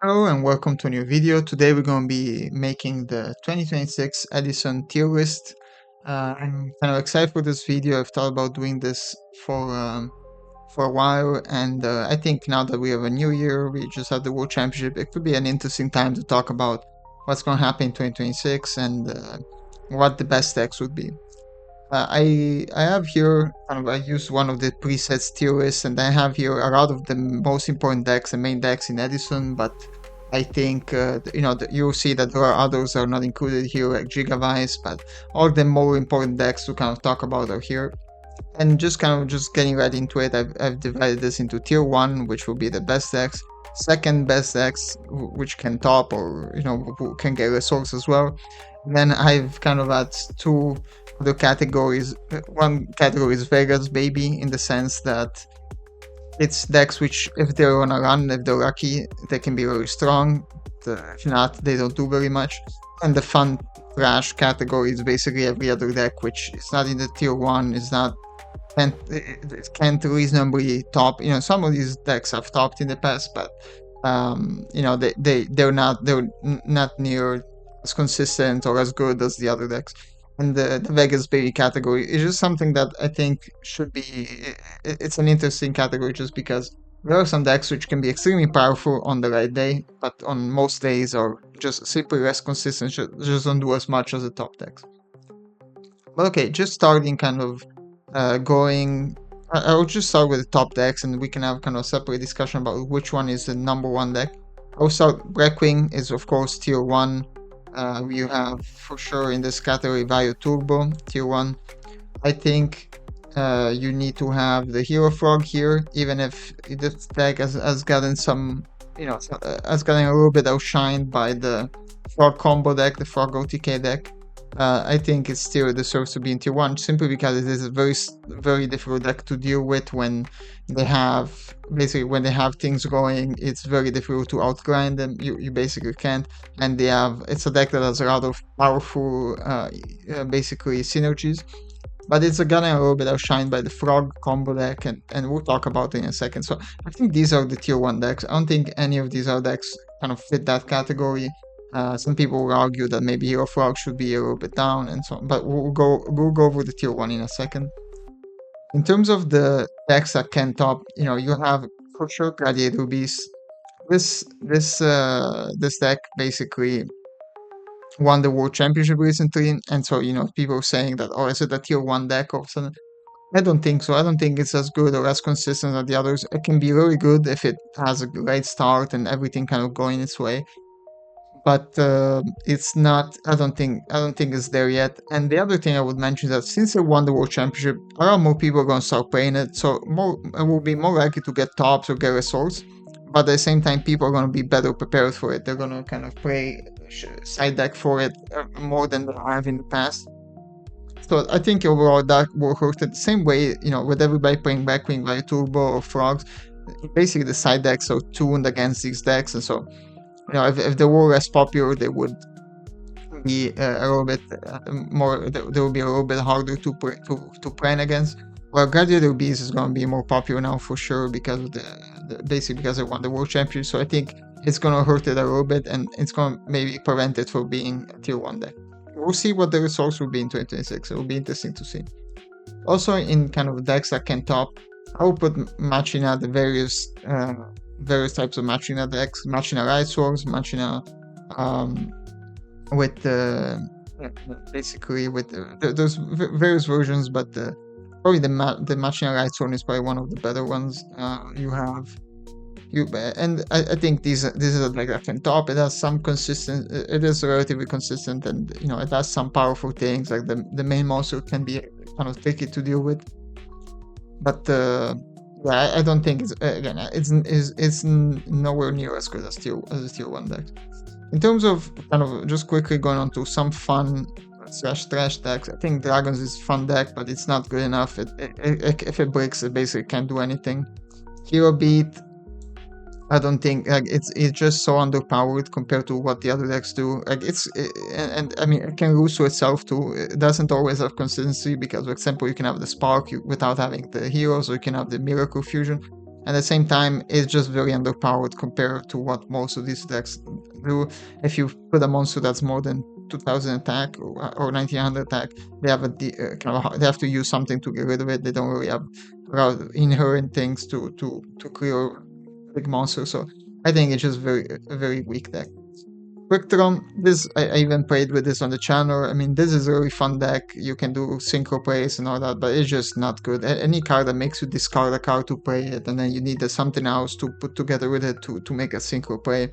Hello and welcome to a new video. Today we're going to be making the 2026 Edison tier list. I'm kind of excited for this video. I've thought about doing this for a while, and I think now that we have a new year, we just had the World Championship, it could be an interesting time to talk about what's going to happen in 2026 and what the best decks would be. I have here I used one of the presets tier lists, and I have here a lot of the most important decks and main decks in Edison, but I think you'll see that there are others that are not included here, like Gigavice, but all the more important decks to kind of talk about are here. And just getting right into it, I've divided this into tier 1, which will be the best decks, second best decks, which can top or who can get resource as well. Then I've kind of had two other categories. One category is Vegas baby, in the sense that it's decks which, if they're on a run, if they're lucky, they can be very strong. If not, they don't do very much. And the fun trash category is basically every other deck which is not in the tier 1, is not it can't reasonably top. Some of these decks have topped in the past, but they're not near as consistent or as good as the other decks. And the Vegas baby category is just something that I think should be. It's an interesting category just because there are some decks which can be extremely powerful on the right day, but on most days are just simply less consistent. Just don't do as much as the top decks. But okay, just starting kind of going. I'll just start with the top decks, and we can have kind of a separate discussion about which one is the number one deck. I'll start. Blackwing is of course tier 1. You have for sure in this category Bio Turbo, tier 1. I think you need to have the Hero Frog here, even if this deck has gotten some, has gotten a little bit outshined by the Frog combo deck, the Frog OTK deck. I think it still deserves to be in tier 1, simply because it is a very difficult deck to deal with when they have things going. It's very difficult to outgrind them. You basically can't, and it's a deck that has a lot of powerful basically synergies, but it's gotten a little bit outshined by the Frog combo deck, and we'll talk about it in a second. So I think these are the tier 1 decks. I don't think any of these other decks kind of fit that category. Some people will argue that maybe Hero Frog should be a little bit down and so on, but we'll go over the tier 1 in a second. In terms of the decks that can top, you have for sure Gladiator Beast. This deck basically won the World Championship recently, and so people saying that, oh, is it a tier 1 deck all of a sudden? I don't think so. I don't think it's as good or as consistent as the others. It can be really good if it has a great start and everything kind of going its way, but it's not. I don't think it's there yet. And the other thing I would mention is that since it won the World Championship, a lot more people are going to start playing it, so it will be more likely to get tops or get resource. But at the same time, people are going to be better prepared for it. They're going to kind of play side deck for it more than they have in the past. So I think overall that will hurt it the same way, with everybody playing Blackwing, Bio Turbo, or Frogs. Basically, the side decks are tuned against these decks, and so if they were less popular, they would be a little bit more. They would be a little bit harder to plan against. Well, Gladiator Beast is going to be more popular now for sure because of basically because they won the World Championship. So I think it's going to hurt it a little bit, and it's going to maybe prevent it from being a tier 1 deck. We'll see what the resource will be in 2026. It will be interesting to see. Also, in kind of decks that can top, I will put Machina, the various types of Machina decks, Machina Lightsworn, Machina with basically with there's various versions, but probably the Machina Lightsworn is probably one of the better ones. And I think this is a deck that can top. It has some consistent. It is relatively consistent, and it has some powerful things, like the main monster can be kind of tricky to deal with. But I don't think it's nowhere near as good as tier 1 deck. In terms of kind of just quickly going on to some fun / trash decks, I think Dragons is a fun deck, but it's not good enough. If it breaks, it basically can't do anything. Hero Beat, I don't think, it's just so underpowered compared to what the other decks do. And I mean, it can lose to itself too. It doesn't always have consistency because, for example, you can have the Spark without having the heroes, or you can have the Miracle Fusion. At the same time, it's just very underpowered compared to what most of these decks do. If you put a monster that's more than 2000 attack or 1900 attack, they have they have to use something to get rid of it. They don't really have inherent things to clear big monsters. So I think it's just a very weak deck. Quickdraw, this I even played with this on the channel. I mean, this is a really fun deck. You can do synchro plays and all that, but it's just not good. Any card that makes you discard a card to play it, and then you need something else to put together with it to make a synchro play,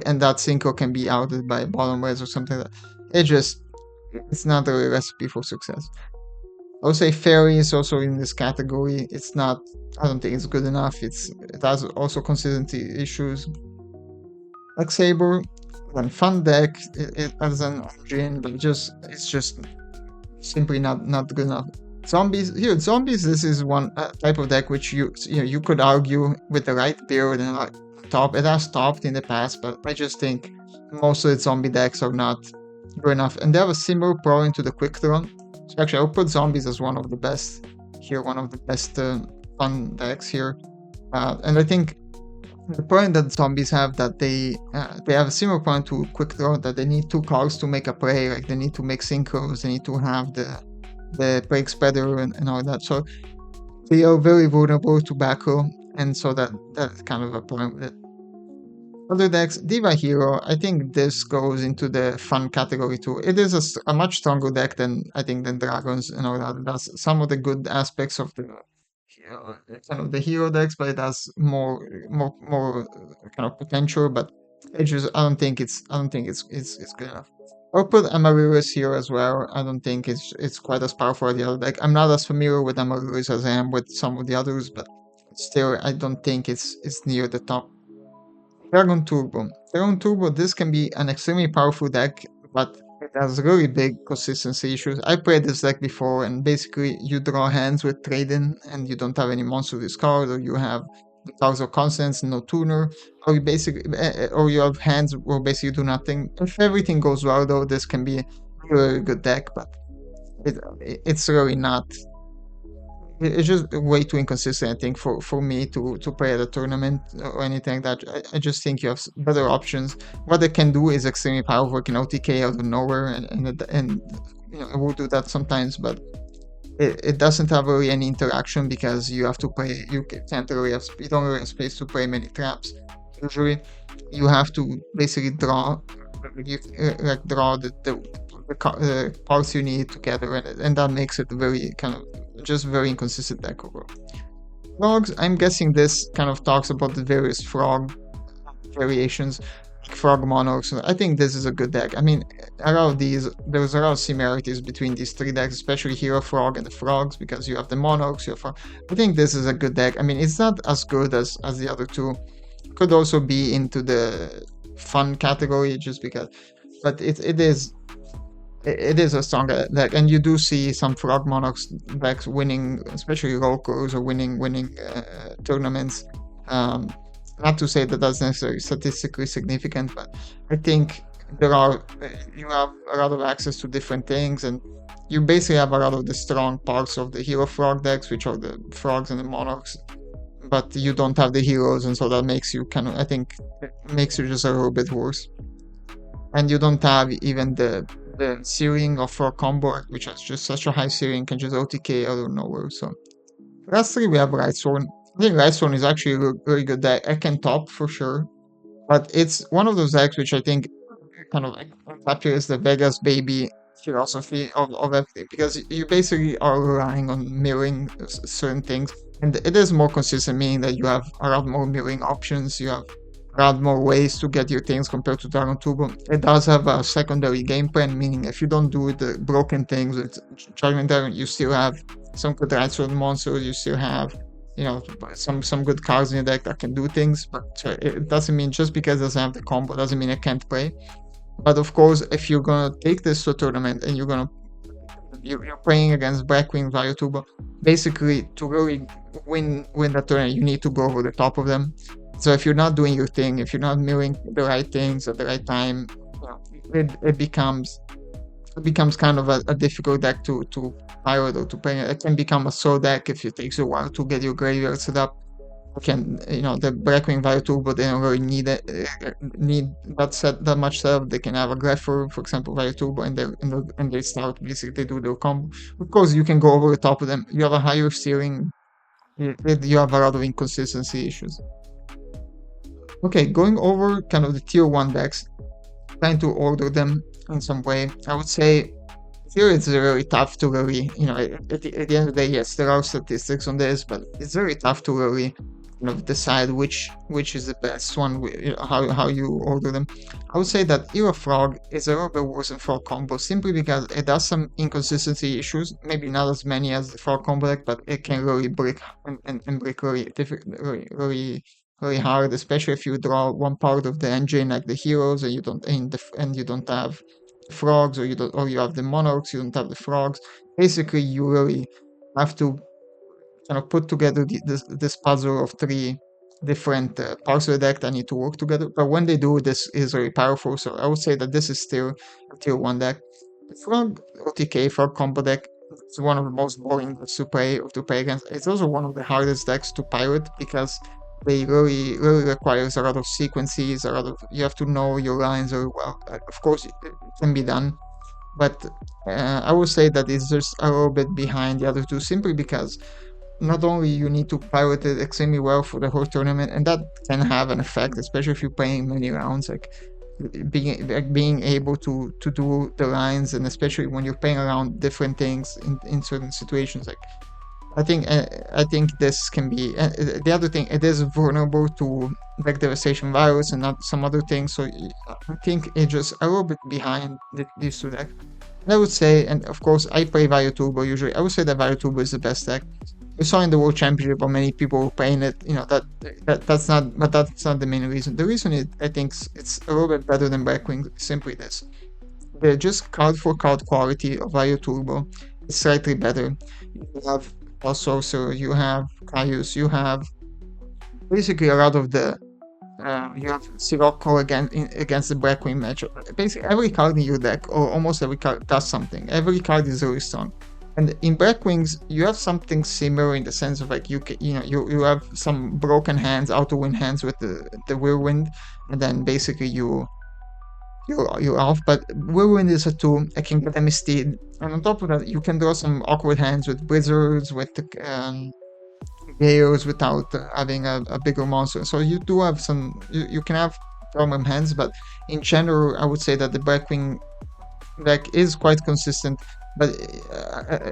and that synchro can be outed by bottom res or something like that. It's not a recipe for success. I would say Fairy is also in this category. It's not, I don't think it's good enough. It has also consistency issues. Like Saber, one fun deck, it has an engine, but it's just simply not good enough. Zombies, this is one type of deck which you could argue with the right build and like top. It has topped in the past, but I just think most of the zombie decks are not good enough, and they have a similar problem to the Quickdraw. So actually, I'll put zombies as one of the best here, one of the best fun decks here, and I think the point that zombies have that they have a similar point to Quickdraw, that they need 2 cards to make a play. Like they need to make synchros, they need to have the break spreader and all that. So they are very vulnerable to backrow, and so that's kind of a point with it. Other decks, Diva Hero, I think this goes into the fun category too. It is a much stronger deck than Dragons and all that. It has some of the good aspects of the kind of the hero decks, but it has more kind of potential. But I don't think it's good enough. I'll put Amaryllis here as well. I don't think it's quite as powerful as the other deck. I'm not as familiar with Amaryllis as I am with some of the others, but still, I don't think it's near the top. Dragon Turbo, this can be an extremely powerful deck, but it has really big consistency issues. I played this deck before, and basically you draw hands with trade-in, and you don't have any monster discard, or you have the cards of constants, no tuner, or you have hands where basically do nothing. If everything goes well, though, this can be a really good deck, but it's really not. It's just way too inconsistent, I think, for me to play at a tournament or anything like that. I just think you have better options. What it can do is extremely powerful. It can OTK out of nowhere, and it will do that sometimes, but it doesn't have really any interaction because you have to play. You don't really have space to play many traps. Usually, you have to basically draw the parts you need together, and that makes it very kind of just very inconsistent deck overall. Frogs, I'm guessing this kind of talks about the various frog variations, like frog monarchs. I think this is a good deck. I mean, there's a lot of similarities between these 3 decks, especially Hero Frog and the frogs, because you have the monarchs, I think this is a good deck. I mean, it's not as good as the other 2. Could also be into the fun category just because, but it is a strong deck, and you do see some Frog Monarchs decks winning, especially locals, or winning tournaments. Not to say that that's necessarily statistically significant, but I think you have a lot of access to different things, and you basically have a lot of the strong parts of the Hero Frog decks, which are the frogs and the monarchs, but you don't have the heroes, and so that makes you I think it makes you just a little bit worse. And you don't have even the searing of Frog combo, which has just such a high searing, can just OTK out of nowhere. So lastly, we have Lightsworn. I think Lightsworn is actually a very good deck. I can top for sure, but it's one of those decks which I think kind of captures the Vegas baby philosophy of everything, because you basically are relying on mirroring certain things, and it is more consistent, meaning that you have a lot more mirroring options. You have a lot more ways to get your things compared to Dragon Turbo. It does have a secondary game plan, meaning if you don't do the broken things with Dragon Dragon, you still have some good Lightsworn monsters, you still have some good cards in your deck that can do things, but it doesn't mean just because it doesn't have the combo doesn't mean it can't play. But of course, if you're gonna take this to a tournament and you're playing against Blackwing via Turbo, basically to really win that tournament, you need to go over the top of them. So if you're not doing your thing, if you're not milling the right things at the right time, it becomes kind of a difficult deck to pilot or to play. It can become a slow deck if it takes a while to get your graveyard set up. can, the Blackwing Value Turbo, they don't really need it, need that much setup. They can have a Grapher, for example, Value Turbo, and they start basically do their combo. Of course, you can go over the top of them. You have a higher ceiling. You have a lot of inconsistency issues. Okay, going over kind of the tier 1 decks, trying to order them in some way. I would say here it's very tough to really, at the end of the day, yes, there are statistics on this, but it's very tough to really decide which is the best one, how you order them. I would say that Era Frog is a little bit worse than Frog Combo, simply because it has some inconsistency issues, maybe not as many as the Frog Combo deck, but it can really break and break really really hard, especially if you draw one part of the engine like the heroes and you don't have frogs, or you have the monarchs, you don't have the frogs. Basically, you really have to kind of put together this puzzle of 3 different parts of the deck that need to work together. But when they do, this is very powerful. So I would say that this is still a tier 1 deck. The Frog OTK, Frog Combo deck, is one of the most boring decks to play or to play against. It's also one of the hardest decks to pirate, because they really requires a lot of sequences, you have to know your lines very well. Of course, it can be done, but I would say that it's just a little bit behind the other two, simply because not only you need to pirate it extremely well for the whole tournament, and that can have an effect, especially if you're playing many rounds, like being able to do the lines, and especially when you're playing around different things in certain situations, like I think this can be the other thing. It is vulnerable to deck devastation virus and not some other things. So I think it's just a little bit behind these two decks. I would say, and of course I play Value Turbo usually. I would say that Value Turbo is the best deck. We saw in the World Championship how many people were playing it. That's not the main reason. The reason is I think it's a little bit better than Blackwing. Simply this: the just card for card quality of Value Turbo is slightly better. You have also, so you have Caius, you have basically a lot of the you have Sirocco against the Blackwing matchup. Basically, every card in your deck, or almost every card, does something. Every card is really strong. And in Blackwings, you have something similar in the sense of like you have some broken hands, auto win hands with the Whirlwind, and then basically you're off. But Whirlwind is a 2. I can get a Misty, and on top of that, you can draw some awkward hands with Blizzards, with the Gales, without having a bigger monster. So you do have some. You can have problem hands, but in general, I would say that the Blackwing deck is quite consistent. But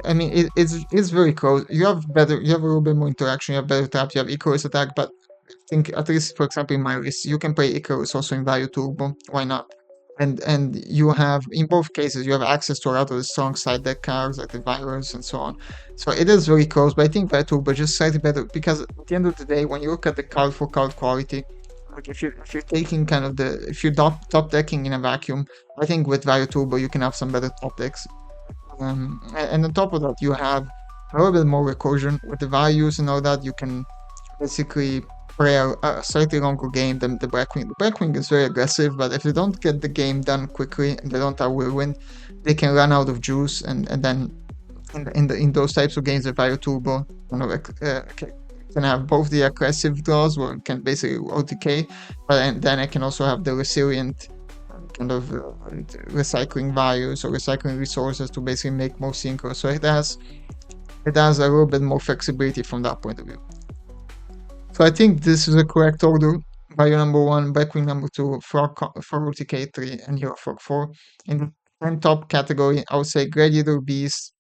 I mean, it's very close. You have a little bit more interaction. You have better tap. You have Icarus attack, but I think at least, for example, in my list, you can play Icarus also in Value Turbo. Why not? And you have, in both cases, you have access to a lot of the strong side deck cards like the virus and so on. So it is very close, but I think Value Turbo just slightly better, because at the end of the day, when you look at the card for card quality, like if you're taking kind of if you're top decking in a vacuum, I think with Value Turbo you can have some better top decks. And on top of that, you have a little bit more recursion with the values and all that. You can basically play a slightly longer game than the Blackwing. The Blackwing is very aggressive, but if they don't get the game done quickly and they don't have Whirlwind, they can run out of juice, and then in those types of games, the Value Turbo can have both the aggressive draws, where it can basically OTK, but then I can also have the resilient kind of recycling values or recycling resources to basically make more synchro. So it has a little bit more flexibility from that point of view. So I think this is the correct order. Value number 1, Blackwing number 2, Frog OTK 3, and Hero Frog 4. In the 10 top category, I would say Gladiator Beast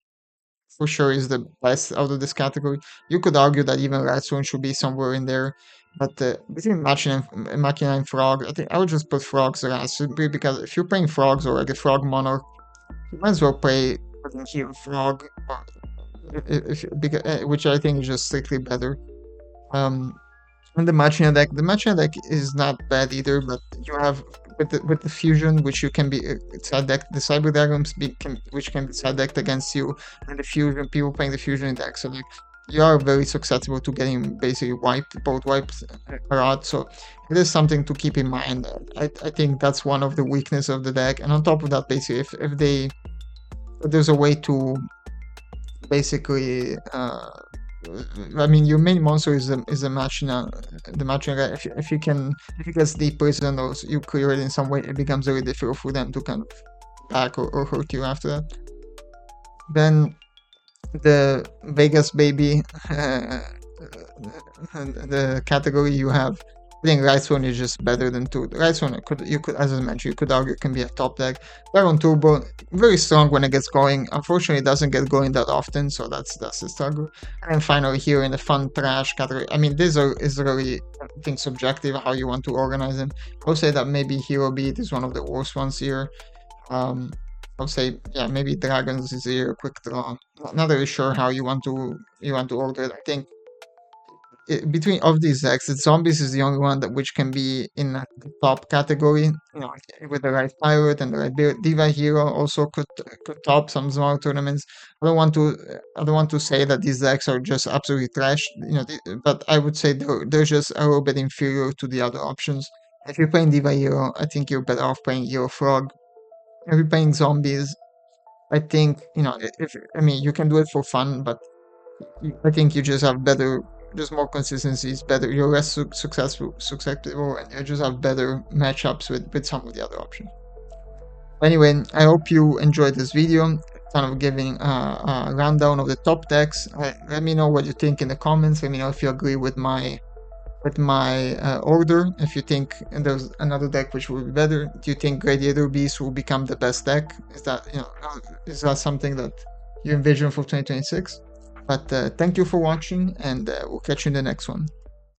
for sure is the best out of this category. You could argue that even Lightsworn should be somewhere in there, but between Machina and Frog, I think I would just put Frogs last, simply because if you're playing Frogs or like a Frog Monarch, you might as well play Hero Frog, which I think is just strictly better. And the Machina deck is not bad either, but you have with the fusion, which you can be side deck, the Cyber Dragons which can be side decked against you, and the fusion, people playing the fusion in deck, so like you are very susceptible to getting basically both wiped a lot. So it is something to keep in mind. I think that's one of the weaknesses of the deck, and on top of that, basically if there's a way to basically I mean, your main monster is a machina. The machina, if you get sleep poison or you clear it in some way, it becomes very difficult for them to kind of attack or hurt you after that. Then the Vegas baby, the category you have. I think Lightsworn is just better than two. Lightsworn you could, as I mentioned, you could argue can be a top deck. Baron Turbo, very strong when it gets going. Unfortunately, it doesn't get going that often, so that's the struggle. And finally, here in the fun trash category, I mean, this is really, I think, subjective how you want to organize them. I would say that maybe Hero Beat is one of the worst ones here. I'll say, yeah, maybe Dragons is here, Quickdraw. Not really sure how you want to order it. I think between of these decks, Zombies is the only one that which can be in the top category. You know, with the right pirate and the right diva hero, also could top some small tournaments. I don't want to say that these decks are just absolutely trash. You know, but I would say they're just a little bit inferior to the other options. If you're playing diva hero, I think you're better off playing hero frog. If you're playing zombies, I think, you know, if I mean, you can do it for fun, but I think you just have better, just more consistencies, better. You're less susceptible, and you just have better matchups with some of the other options. Anyway, I hope you enjoyed this video, kind of giving a rundown of the top decks. Let me know what you think in the comments. Let me know if you agree with my order. If you think there's another deck which will be better, do you think Gladiator Beast will become the best deck? Is that, you know, is that something that you envision for 2026? But thank you for watching, and we'll catch you in the next one.